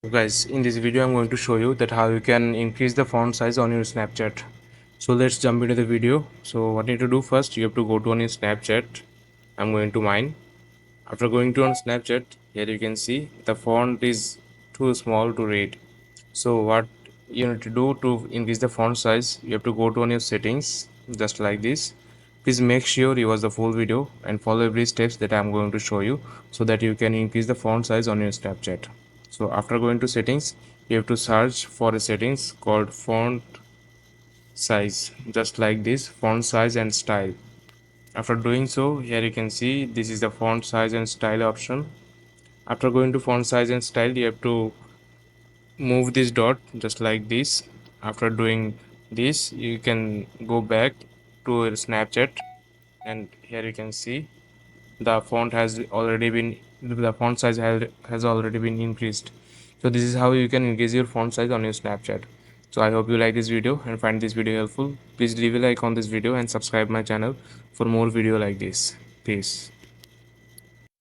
Guys, in this video I'm going to show you that how you can increase the font size on your Snapchat. So let's jump into the video. So what you need to do first, you have to go to on your Snapchat. I'm going to mine. After going to on Snapchat, here you can see the font is too small to read. So what you need to do to increase the font size, you have to go to on your settings just like this. Please make sure you watch the full video and follow every steps that I'm going to show you so that you can increase the font size on your Snapchat. So after going to settings, you have to search for a settings called font size, just like this, font size and style. After doing so, here you can see this is the font size and style option. After going to font size and style, you have to move this dot just like this. After doing this, you can go back to your Snapchat, and here you can see the font has already been the font size has already been increased. So this is how you can increase your font size on your Snapchat. So I hope you like this video and find this video helpful. Please leave a like on this video and subscribe my channel for more video like this. Peace.